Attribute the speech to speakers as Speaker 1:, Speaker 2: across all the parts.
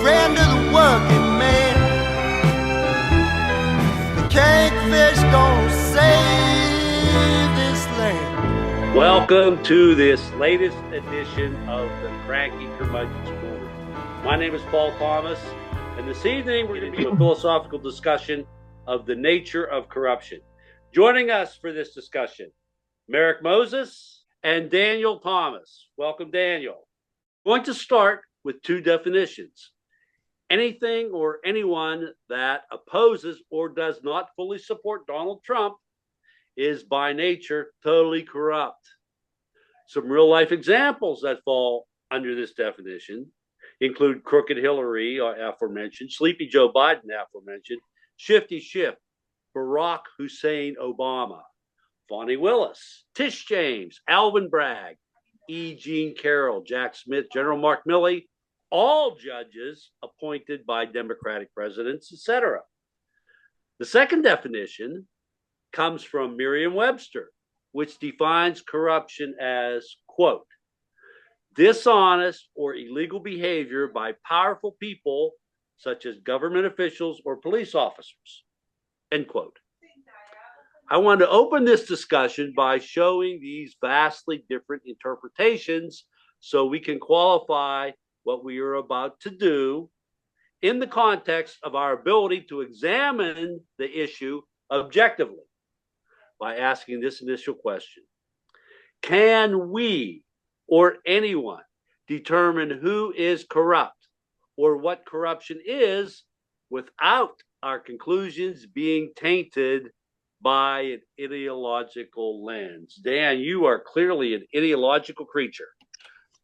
Speaker 1: friend of the working man. The Kingfish gonna save this land.
Speaker 2: Welcome to this latest edition of the Cranky Curmudgeon's Corner. My name is Paul Thomas, and this evening we're going to do a philosophical discussion of the nature of corruption. Joining us for this discussion, Merrick Moses and Daniel Thomas. Welcome, Daniel. I'm going to start with two definitions. Anything or anyone that opposes or does not fully support Donald Trump is by nature totally corrupt. Some real life examples that fall under this definition include Crooked Hillary, aforementioned, Sleepy Joe Biden, aforementioned, Shifty Schiff, Barack Hussein Obama, Fonnie Willis, Tish James, Alvin Bragg, E. Jean Carroll, Jack Smith, General Mark Milley, all judges appointed by Democratic presidents, etc. The second definition comes from Merriam-Webster, which defines corruption as, quote, dishonest or illegal behavior by powerful people such as government officials or police officers, end quote. I want to open this discussion by showing these vastly different interpretations so we can qualify what we are about to do in the context of our ability to examine the issue objectively by asking this initial question. Can we or anyone determine who is corrupt or what corruption is without our conclusions being tainted by an ideological lens? Dan, you are clearly an ideological creature.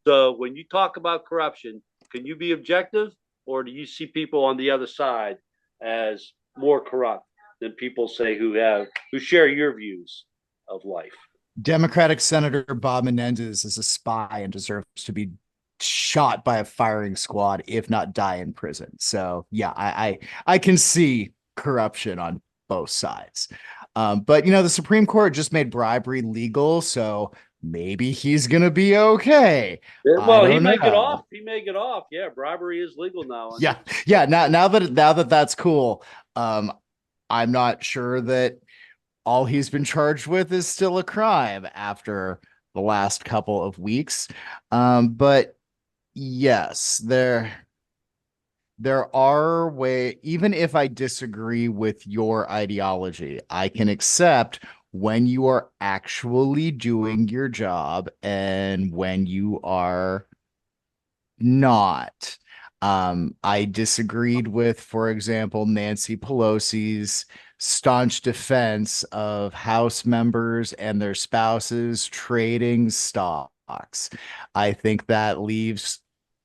Speaker 2: So when you talk about corruption, can you be objective, or do you see people on the other side as more corrupt than people say who share your views of life?
Speaker 3: Democratic Senator Bob Menendez is a spy and deserves to be shot by a firing squad, if not die in prison. So yeah, I can see corruption on both sides. But the Supreme Court just made bribery legal, so maybe he's gonna be okay.
Speaker 2: Well, he may get off. He may get off. Yeah, bribery is legal now.
Speaker 3: Yeah. Now that that's cool. I'm not sure that all he's been charged with is still a crime after the last couple of weeks. But yes, there are ways, even if I disagree with your ideology, I can accept when you are actually doing your job and when you are not. I disagreed with, for example, Nancy Pelosi's staunch defense of House members and their spouses trading stocks. I think that leaves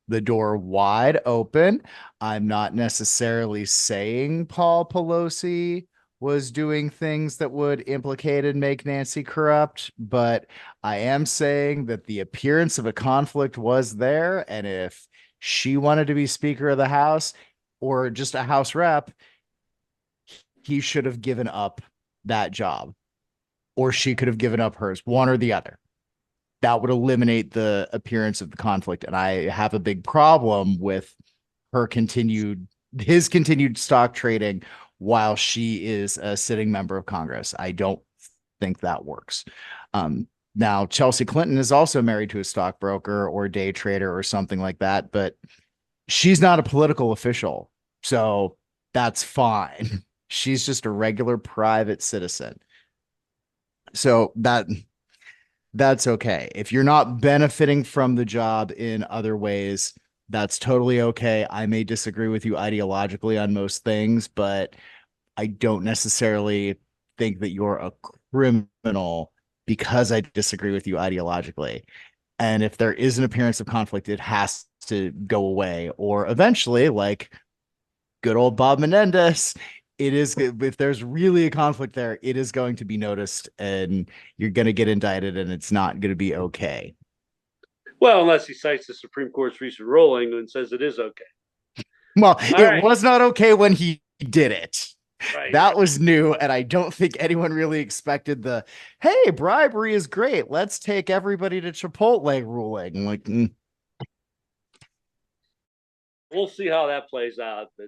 Speaker 3: the door wide open. I'm not necessarily saying Paul Pelosi was doing things that would implicate and make Nancy corrupt, but I am saying that the appearance of a conflict was there, and if she wanted to be Speaker of the House or just a House rep, he should have given up that job, or she could have given up hers, one or the other. That would eliminate the appearance of the conflict. And I have a big problem with his continued stock trading while she is a sitting member of Congress. I don't think that works. Now, Chelsea Clinton is also married to a stockbroker or day trader or something like that, but she's not a political official, so that's fine. She's just a regular private citizen. So that's okay. If you're not benefiting from the job in other ways, that's totally okay. I may disagree with you ideologically on most things, but I don't necessarily think that you're a criminal because I disagree with you ideologically. And if there is an appearance of conflict, it has to go away, or eventually, like good old Bob Menendez, if there's really a conflict there, it is going to be noticed and you're going to get indicted and it's not going to be okay.
Speaker 2: Well, unless he cites the Supreme Court's recent ruling and says it is okay.
Speaker 3: Well, it was not okay when he did it.
Speaker 2: Right.
Speaker 3: That was new, and I don't think anyone really expected the, hey, bribery is great, let's take everybody to Chipotle ruling.
Speaker 2: we'll see how that plays out, but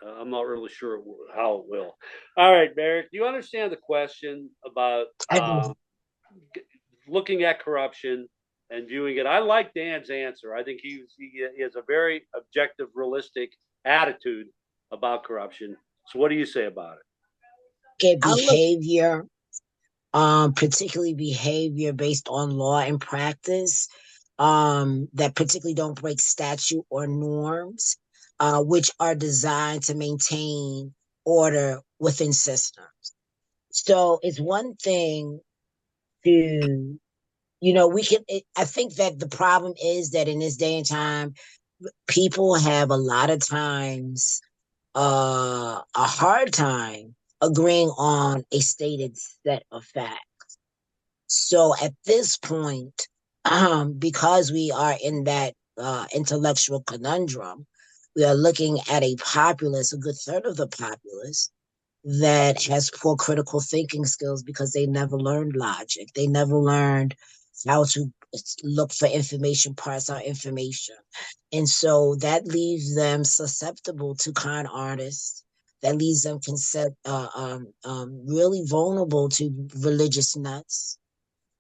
Speaker 2: I'm not really sure how it will. All right, Merrick, do you understand the question about
Speaker 4: I do.
Speaker 2: looking at corruption and viewing it? I like Dan's answer. I think he has a very objective, realistic attitude about corruption. So, what do you say about it?
Speaker 4: Get behavior, particularly behavior based on law and practice, that particularly don't break statute or norms, which are designed to maintain order within systems. So it's one thing to, I think that the problem is that in this day and time, people have a lot of times a hard time agreeing on a stated set of facts. So at this point, because we are in that intellectual conundrum, we are looking at a populace, a good third of the populace, that has poor critical thinking skills because they never learned logic. They never learned how to look for information, parse out information. And so that leaves them susceptible to con artists. That leaves them really vulnerable to religious nuts.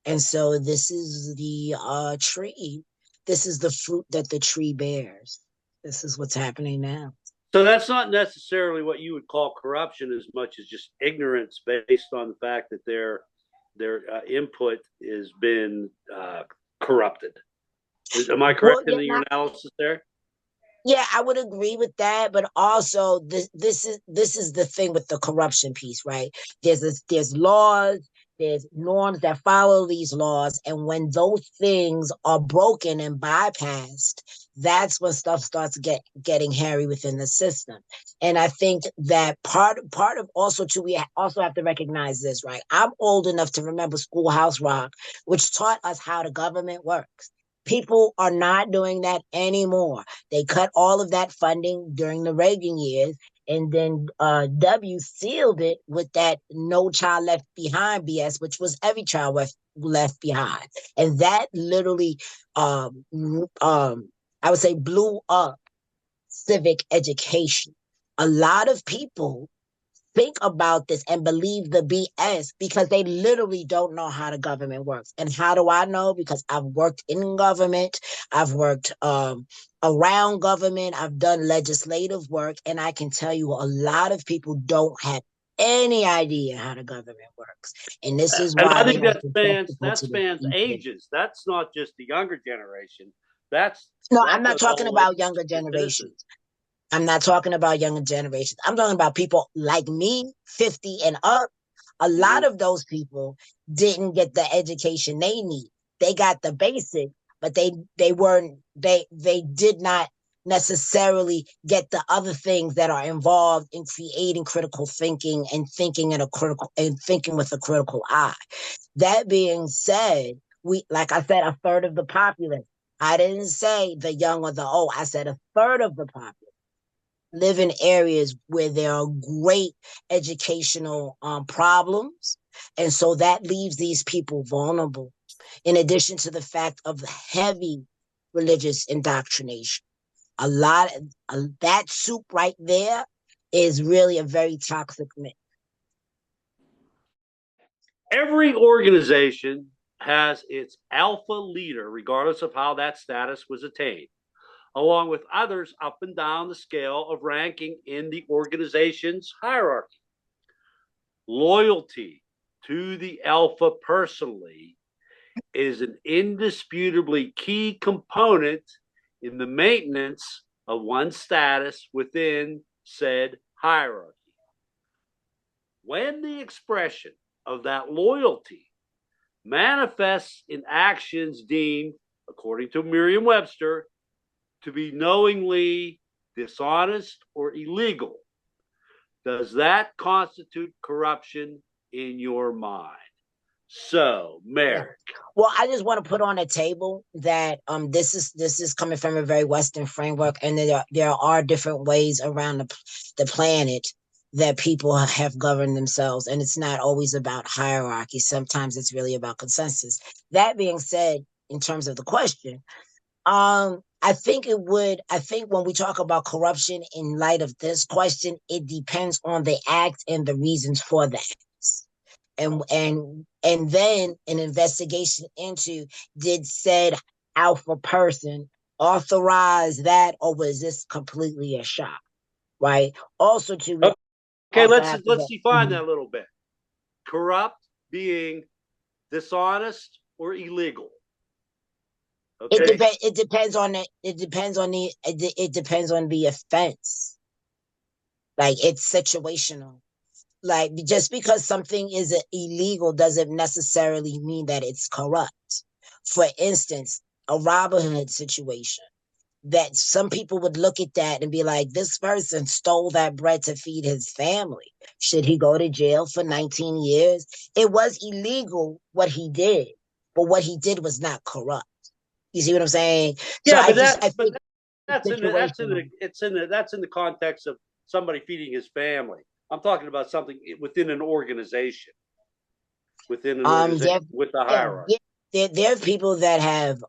Speaker 4: And so this is the tree. This is the fruit that the tree bears. This is what's happening now.
Speaker 2: So that's not necessarily what you would call corruption as much as just ignorance based on the fact that their input has been corrupted. Am I correct in your analysis there?
Speaker 4: Yeah, I would agree with that, but also this is the thing with the corruption piece, right? There's laws, there's norms that follow these laws, and when those things are broken and bypassed, that's when stuff starts getting hairy within the system. And I think that part of also too, we also have to recognize this, right? I'm old enough to remember Schoolhouse Rock, which taught us how the government works. People are not doing that anymore. They cut all of that funding during the Reagan years, and then W sealed it with that No Child Left Behind BS, which was every child left behind. And that literally, I would say, blew up civic education. A lot of people think about this and believe the BS because they literally don't know how the government works. And how do I know? Because I've worked in government, I've worked around government, I've done legislative work, and I can tell you a lot of people don't have any idea how the government works. And this is why
Speaker 2: I think that spans ages. That's not just the younger generation.
Speaker 4: I'm not talking about younger generations. I'm not talking about younger generations. I'm talking about people like me, 50 and up. A lot of those people didn't get the education they need. They got the basic, but they did not necessarily get the other things that are involved in creating critical thinking and thinking with a critical eye. That being said, like I said, a third of the populace. I didn't say the young or the old. I said a third of the populace live in areas where there are great educational problems. And so that leaves these people vulnerable, in addition to the fact of heavy religious indoctrination. A lot of that soup right there is really a very toxic mix.
Speaker 2: Every organization has its alpha leader, regardless of how that status was attained, along with others up and down the scale of ranking in the organization's hierarchy. Loyalty to the alpha personally is an indisputably key component in the maintenance of one's status within said hierarchy. When the expression of that loyalty manifests in actions deemed, according to Merriam-Webster, to be knowingly dishonest or illegal, does that constitute corruption in your mind? So, Merrick.
Speaker 4: Well, I just want to put on a table that this is coming from a very Western framework, and there are different ways around the planet that people have governed themselves, and it's not always about hierarchy. Sometimes it's really about consensus. That being said, in terms of the question, I think it would. I think when we talk about corruption in light of this question, it depends on the act and the reasons for that. And then an investigation into, did said alpha person authorize that, or was this completely a shot? Right. Also, to
Speaker 2: Okay,
Speaker 4: also
Speaker 2: let's
Speaker 4: have to
Speaker 2: define that a little bit. Corrupt being dishonest or illegal. Okay.
Speaker 4: It depends on it. It depends on it depends on the offense. Like, it's situational. Like, just because something is illegal doesn't necessarily mean that it's corrupt. For instance, a Robin Hood situation, that some people would look at that and be like, this person stole that bread to feed his family. Should he go to jail for 19 years? It was illegal what he did, but what he did was not corrupt. You see what I'm saying?
Speaker 2: Yeah,
Speaker 4: So
Speaker 2: but
Speaker 4: I think
Speaker 2: that's in the context of somebody feeding his family. I'm talking about something within an organization, with the hierarchy.
Speaker 4: there are people that have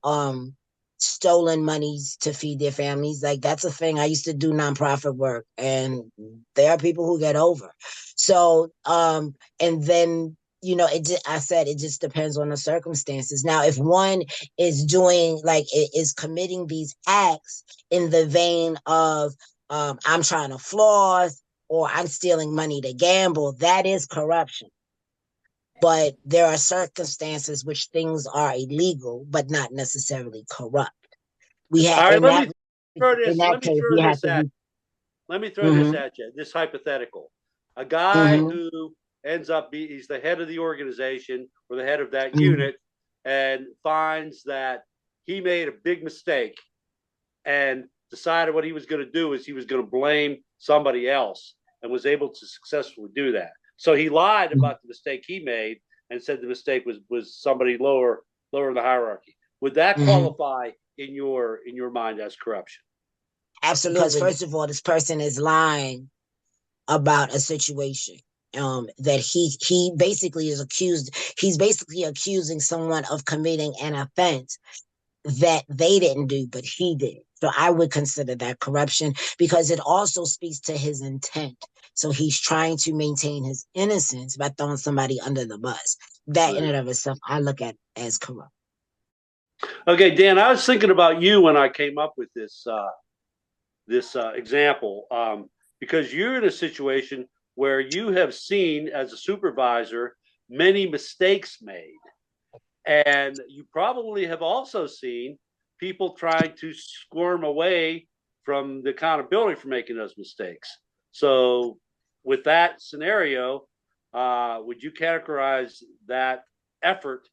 Speaker 4: stolen monies to feed their families. Like, that's a thing. I used to do nonprofit work, and there are people who get over. So and then, I said it just depends on the circumstances. Now, if one is doing, like, is committing these acts in the vein of I'm trying to floss, or I'm stealing money to gamble, that is corruption. But there are circumstances which things are illegal, but not necessarily corrupt. We have
Speaker 2: All right,
Speaker 4: in
Speaker 2: let me
Speaker 4: that
Speaker 2: throw
Speaker 4: in
Speaker 2: this.
Speaker 4: that case, we have to be.
Speaker 2: Let me throw this
Speaker 4: Mm-hmm,
Speaker 2: at you. This hypothetical: a guy
Speaker 4: mm-hmm,
Speaker 2: who ends up he's the head of the organization or the head of that
Speaker 4: mm-hmm,
Speaker 2: unit, and finds that he made a big mistake, and decided what he was going to do is he was going to blame somebody else, and was able to successfully do that. So he lied about the mistake he made and said the mistake was somebody lower in the hierarchy. Would that
Speaker 4: mm-hmm.
Speaker 2: qualify in your mind as corruption?
Speaker 4: Absolutely. Because first of all, this person is lying about a situation. That he basically is accused. He's basically accusing someone of committing an offense that they didn't do, but he did. So I would consider that corruption, because it also speaks to his intent. So he's trying to maintain his innocence by throwing somebody under the bus. That in and of itself, I look at as corrupt.
Speaker 2: Okay, Dan, I was thinking about you when I came up with this example, because you're in a situation where you have seen as a supervisor many mistakes made, and you probably have also seen people trying to squirm away from the accountability for making those mistakes. So, with that scenario, would you categorize that effort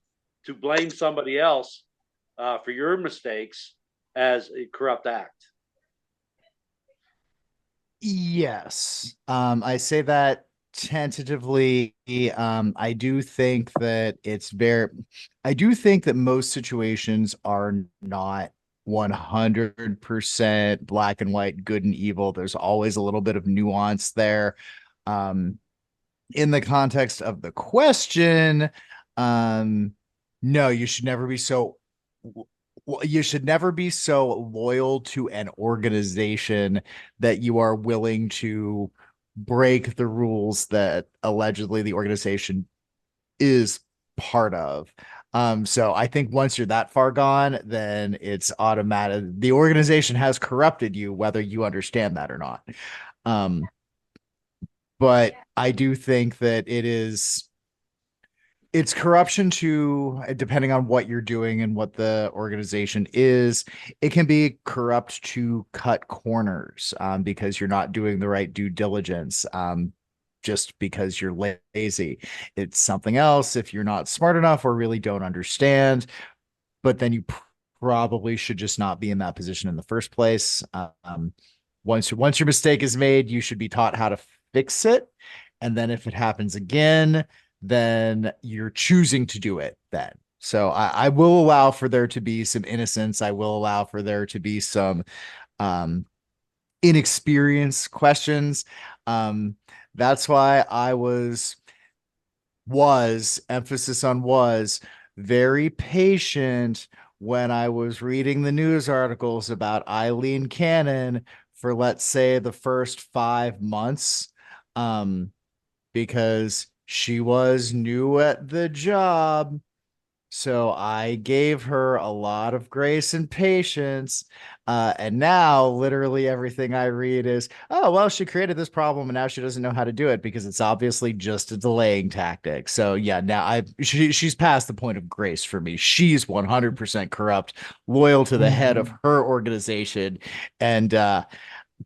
Speaker 2: to blame somebody else for your mistakes as a corrupt act?
Speaker 3: Yes. I say that tentatively. I do think that I do think that most situations are not 100% black and white, good and evil. There's always a little bit of nuance there. Um, in the context of the question, no, you should never be so loyal to an organization that you are willing to break the rules that allegedly the organization is part of. So I think once you're that far gone, then it's automatic. The organization has corrupted you, whether you understand that or not. But I do think that it's corruption to, depending on what you're doing and what the organization is. It can be corrupt to cut corners, because you're not doing the right due diligence, just because you're lazy. It's something else if you're not smart enough or really don't understand, but then you probably should just not be in that position in the first place. Once your mistake is made, you should be taught how to fix it. And then if it happens again, then you're choosing to do it then. So I will allow for there to be some innocence. I will allow for there to be some inexperienced questions. That's why I was emphasis on was very patient when I was reading the news articles about Eileen Cannon for, let's say, the first 5 months, because she was new at the job. So I gave her a lot of grace and patience. And now literally everything I read is, oh, well, she created this problem and now she doesn't know how to do it because it's obviously just a delaying tactic. So yeah, now she's past the point of grace for me. She's 100% corrupt, loyal to the head of her organization, and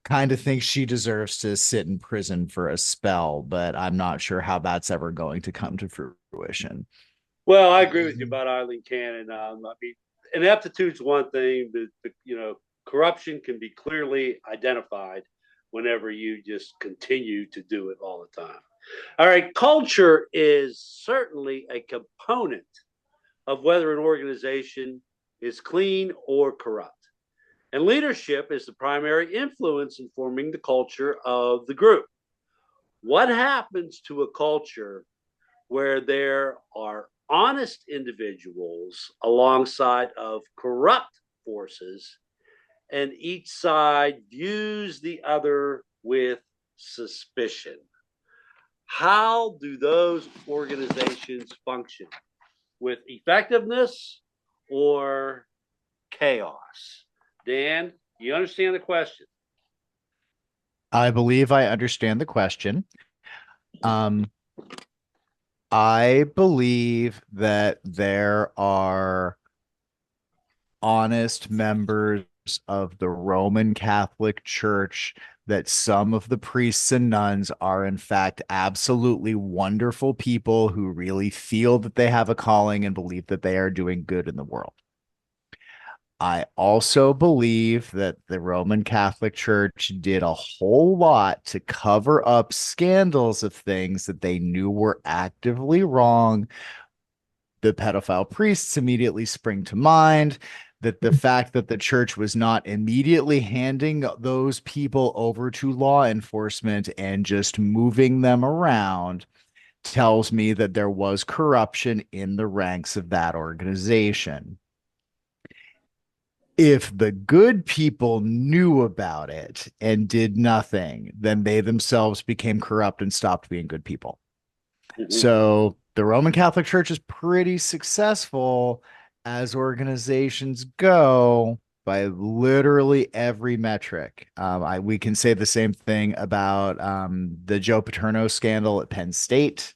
Speaker 3: kind of think she deserves to sit in prison for a spell, but I'm not sure how that's ever going to come to fruition.
Speaker 2: Well, I agree with you about Eileen Cannon. I mean, ineptitude's one thing, but corruption can be clearly identified whenever you just continue to do it all the time. All right, culture is certainly a component of whether an organization is clean or corrupt. And leadership is the primary influence in forming the culture of the group. What happens to a culture where there are honest individuals alongside of corrupt forces, and each side views the other with suspicion? How do those organizations function? With effectiveness or chaos? Dan, you understand the question?
Speaker 3: I believe I understand the question. I believe that there are honest members of the Roman Catholic Church, that some of the priests and nuns are, in fact, absolutely wonderful people who really feel that they have a calling and believe that they are doing good in the world. I also believe that the Roman Catholic Church did a whole lot to cover up scandals of things that they knew were actively wrong. The pedophile priests immediately spring to mind. That the fact that the church was not immediately handing those people over to law enforcement and just moving them around tells me that there was corruption in the ranks of that organization. If the good people knew about it and did nothing, then they themselves became corrupt and stopped being good people. So the Roman Catholic Church is pretty successful as organizations go by literally every metric. We can say the same thing about the Joe Paterno scandal at Penn State.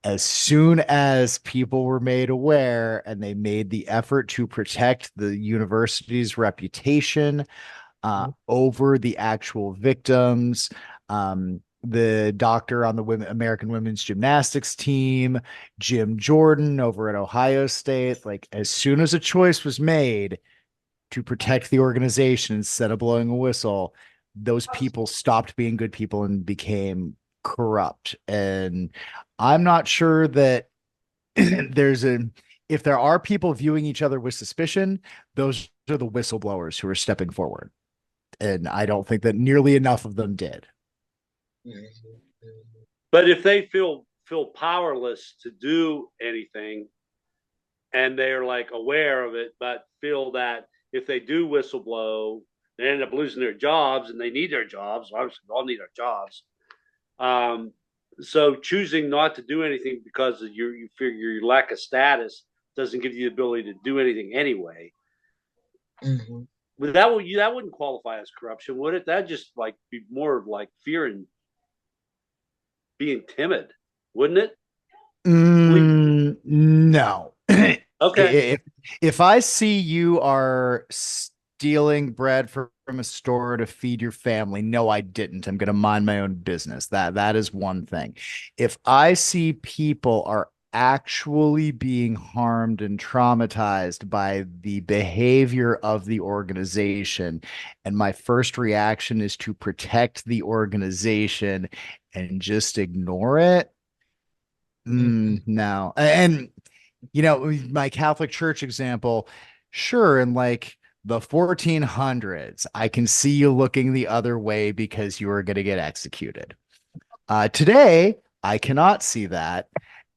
Speaker 3: As soon as people were made aware and they made the effort to protect the university's reputation over the actual victims, the doctor on the American women's gymnastics team, Jim Jordan over at Ohio State, like as soon as a choice was made to protect the organization instead of blowing a whistle, those people stopped being good people and became corrupt. And I'm not sure that if there are people viewing each other with suspicion, those are the whistleblowers who are stepping forward. And I don't think that nearly enough of them did.
Speaker 2: But if they feel powerless to do anything, and they're like aware of it, but feel that if they do whistleblow, they end up losing their jobs, and they need their jobs. Obviously, we all need our jobs. So choosing not to do anything because of you figure your lack of status doesn't give you the ability to do anything anyway. But that wouldn't qualify as corruption, would it? That'd just like be more like fear and being timid, wouldn't it?
Speaker 3: No.
Speaker 2: Okay.
Speaker 3: If I see you are stealing bread from a store to feed your family, no, I didn't. I'm going to mind my own business. That is one thing. If I see people are actually being harmed and traumatized by the behavior of the organization, and my first reaction is to protect the organization and just ignore it, no. And my Catholic Church example, sure, in like the 1400s, I can see you looking the other way because you are going to get executed. Today, I cannot see that.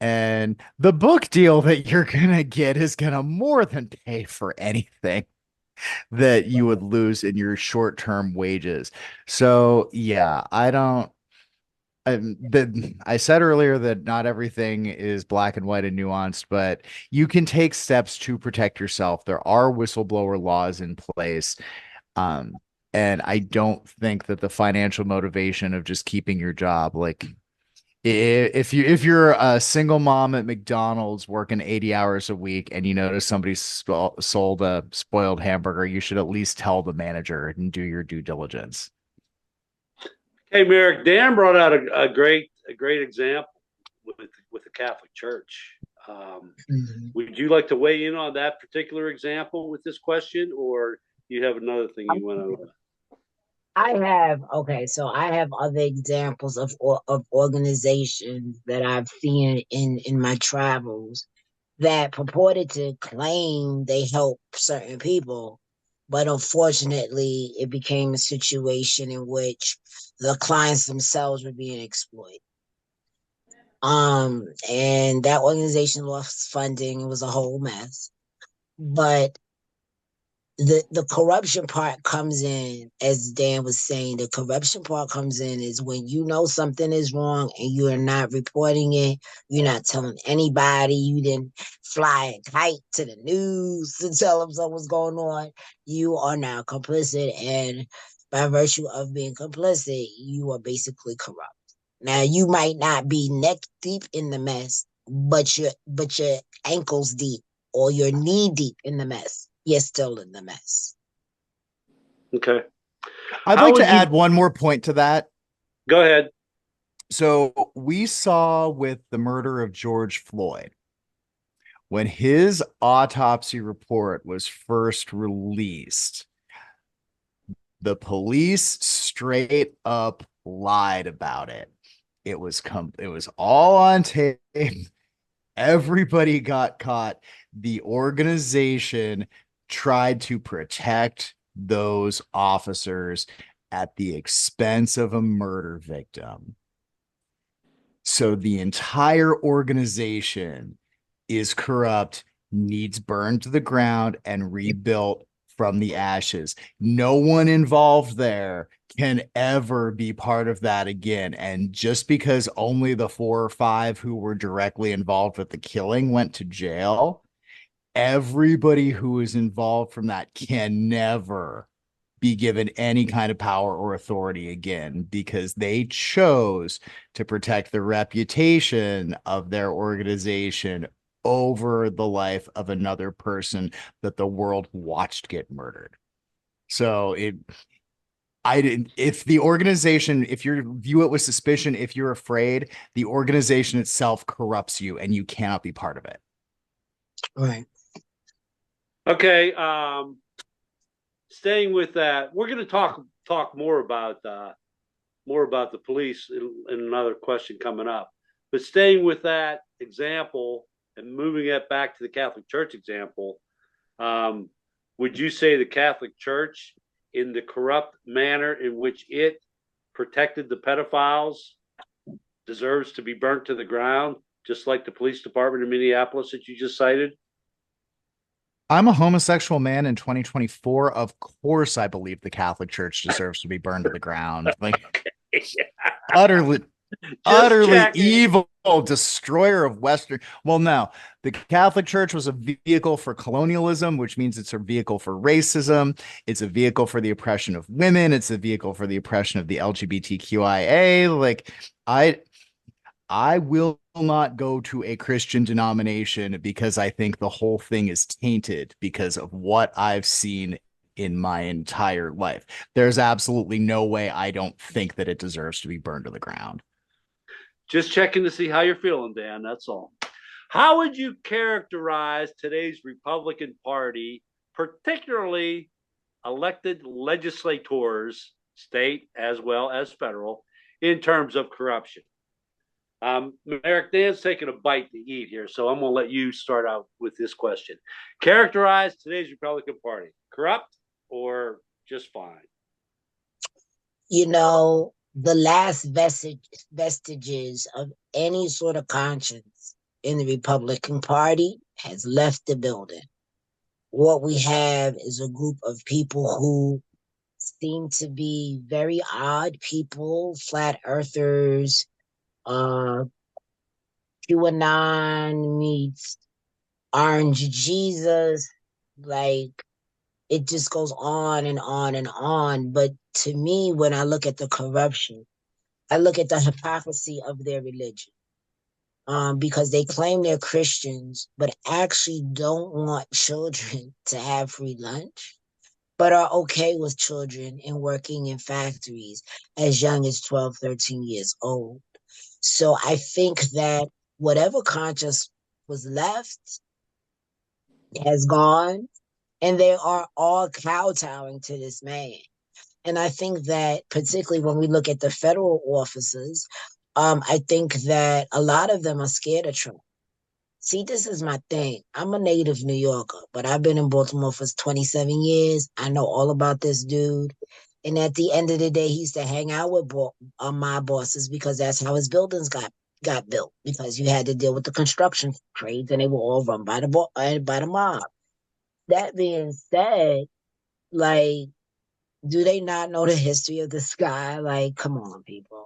Speaker 3: And the book deal that you're going to get is going to more than pay for anything that you would lose in your short-term wages. So, yeah, I don't. I said earlier that not everything is black and white and nuanced, but you can take steps to protect yourself. There are whistleblower laws in place. Um, and I don't think that the financial motivation of just keeping your job, like if you're a single mom at McDonald's working 80 hours a week and you notice somebody sold a spoiled hamburger, you should at least tell the manager and do your due diligence.
Speaker 2: Hey, Merrick, Dan brought out a great example with the Catholic Church. Would you like to weigh in on that particular example with this question, or you have another thing you want to?
Speaker 4: So I have other examples of organizations that I've seen in my travels that purported to claim they help certain people, but unfortunately, it became a situation in which the clients themselves were being exploited. And that organization lost funding. It was a whole mess. But the corruption part comes in, as Dan was saying, the corruption part comes in is when you know something is wrong and you are not reporting it, you're not telling anybody, you didn't fly a kite to the news to tell them something's going on, you are now complicit, and by virtue of being complicit, you are basically corrupt. Now you might not be neck deep in the mess, but your ankles deep or you're knee deep in the mess. You're still in the mess.
Speaker 2: Okay.
Speaker 3: I'd like to add one more point to that.
Speaker 2: Go ahead.
Speaker 3: So we saw with the murder of George Floyd, when his autopsy report was first released, the police straight up lied about it. It was all on tape. Everybody got caught. The organization tried to protect those officers at the expense of a murder victim. So the entire organization is corrupt, needs burned to the ground and rebuilt from the ashes. No one involved there can ever be part of that again. And just because only the 4 or 5 who were directly involved with the killing went to jail, everybody who is involved from that can never be given any kind of power or authority again, because they chose to protect the reputation of their organization over the life of another person that the world watched get murdered. So if the organization, if you view it with suspicion, if you're afraid, the organization itself corrupts you and you cannot be part of it.
Speaker 4: Right.
Speaker 2: Okay. Staying with that, we're going to talk more about the police in another question coming up. But staying with that example and moving it back to the Catholic Church example, would you say the Catholic Church, in the corrupt manner in which it protected the pedophiles, deserves to be burnt to the ground, just like the police department in Minneapolis that you just cited?
Speaker 3: I'm a homosexual man in 2024. Of course, I believe the Catholic Church deserves to be burned to the ground. Like, utterly evil destroyer of Western. Well, no, the Catholic Church was a vehicle for colonialism, which means it's a vehicle for racism. It's a vehicle for the oppression of women. It's a vehicle for the oppression of the LGBTQIA. Like, I will not go to a Christian denomination because I think the whole thing is tainted because of what I've seen in my entire life. There's absolutely no way I don't think that it deserves to be burned to the ground.
Speaker 2: Just checking to see how you're feeling, Dan. That's all. How would you characterize today's Republican Party, particularly elected legislators, state as well as federal, in terms of corruption? Eric, Dan's taking a bite to eat here, so I'm going to let you start out with this question. Characterize today's Republican Party: corrupt or just fine?
Speaker 4: You know, the last vestiges of any sort of conscience in the Republican Party has left the building. What we have is a group of people who seem to be very odd people, flat earthers, QAnon meets Orange Jesus. Like, it just goes on and on and on. But to me, when I look at the corruption, I look at the hypocrisy of their religion. Because they claim they're Christians, but actually don't want children to have free lunch, but are okay with children and working in factories as young as 12, 13 years old. So I think that whatever conscience was left has gone, and they are all kowtowing to this man. And I think that particularly when we look at the federal officers, I think that a lot of them are scared of Trump. See, this is my thing. I'm a native New Yorker, but I've been in Baltimore for 27 years. I know all about this dude. And at the end of the day, he used to hang out with my bosses because that's how his buildings got built, because you had to deal with the construction trades and they were all run by the mob. That being said, like, do they not know the history of this guy? Like, come on, people.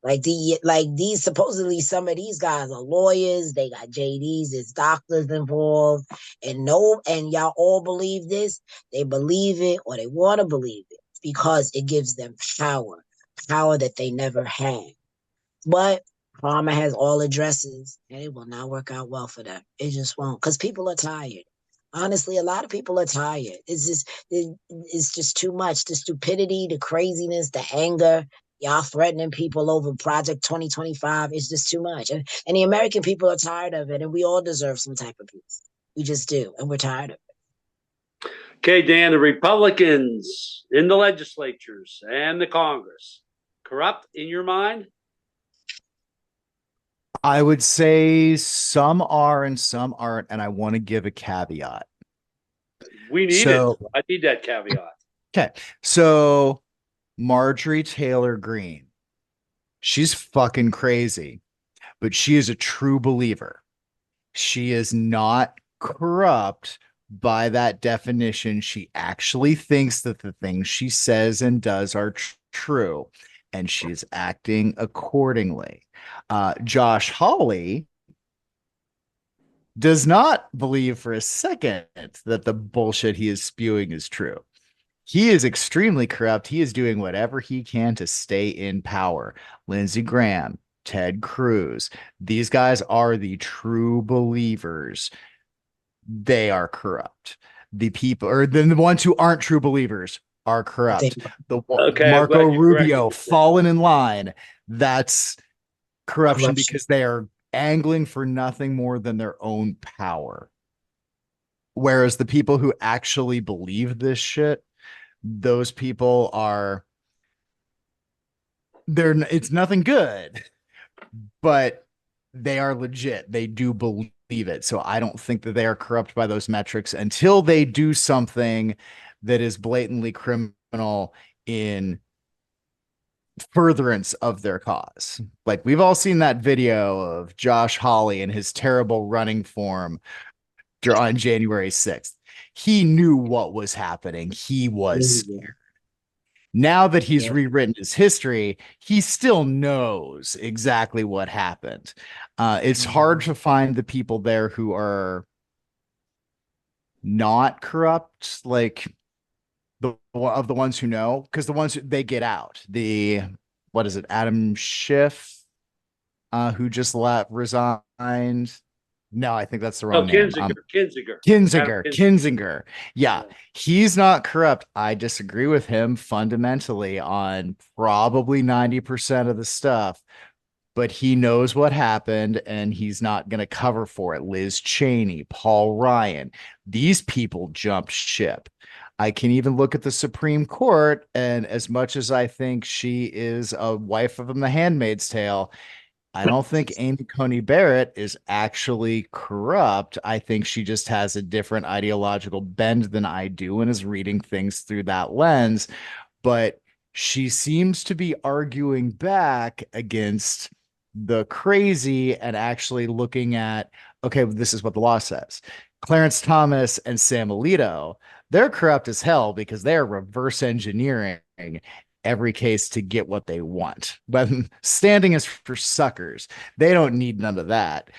Speaker 4: Like these supposedly some of these guys are lawyers, they got JDs, there's doctors involved, and y'all all believe this. They believe it or they want to believe it because it gives them power that they never had. But Palmer has all addresses and it will not work out well for them. It just won't, because people are tired. Honestly, a lot of people are tired. It's just too much. The stupidity, the craziness, the anger, y'all threatening people over Project 2025 is just too much. And the American people are tired of it, and we all deserve some type of peace. We just do, and we're tired of it.
Speaker 2: Okay, Dan, the Republicans in the legislatures and the Congress, corrupt in your mind?
Speaker 3: I would say some are and some aren't, and I want to give a caveat.
Speaker 2: We need it. I need that caveat.
Speaker 3: Okay, so Marjorie Taylor Greene, she's fucking crazy, but she is a true believer. She is not corrupt by that definition. She actually thinks that the things she says and does are true, and she's acting accordingly. Josh Hawley does not believe for a second that the bullshit he is spewing is true. He is extremely corrupt. He is doing whatever he can to stay in power. Lindsey Graham, Ted Cruz, these guys are the true believers. They are corrupt. The people, or the ones who aren't true believers, are corrupt. Marco Rubio fallen in line. That's corruption because they are angling for nothing more than their own power. Whereas the people who actually believe this shit, those people are, it's nothing good, but they are legit. They do believe it. So I don't think that they are corrupt by those metrics until they do something that is blatantly criminal in furtherance of their cause. Like, we've all seen that video of Josh Hawley and his terrible running form on January 6th. He knew what was happening. He was scared. Now that he's rewritten his history, he still knows exactly what happened. It's hard to find the people there who are not corrupt, like the ones who know, because the ones they get out. What is it? Adam Schiff, who just resigned. No, I think that's the wrong name. Kinzinger. Yeah, he's not corrupt. I disagree with him fundamentally on probably 90% of the stuff, but he knows what happened and he's not going to cover for it. Liz Cheney, Paul Ryan, these people jumped ship. I can even look at the Supreme Court, and as much as I think she is a wife of The Handmaid's Tale, I don't think Amy Coney Barrett is actually corrupt. I think she just has a different ideological bend than I do and is reading things through that lens. But she seems to be arguing back against the crazy and actually looking at, okay, this is what the law says. Clarence Thomas and Sam Alito, they're corrupt as hell because they're reverse engineering every case to get what they want. But standing is for suckers. They don't need none of that.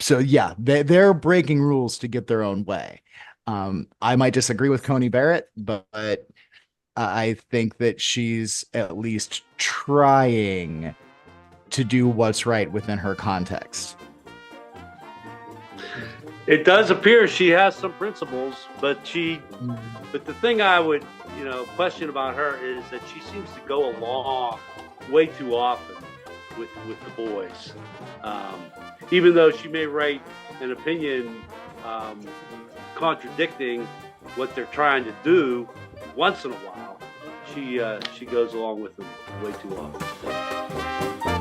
Speaker 3: So yeah, they're breaking rules to get their own way. I might disagree with Coney Barrett, but I think that she's at least trying to do what's right within her context.
Speaker 2: It does appear she has some principles, but the thing I would, question about her is that she seems to go along way too often with the boys. Even though she may write an opinion contradicting what they're trying to do once in a while, she goes along with them way too often.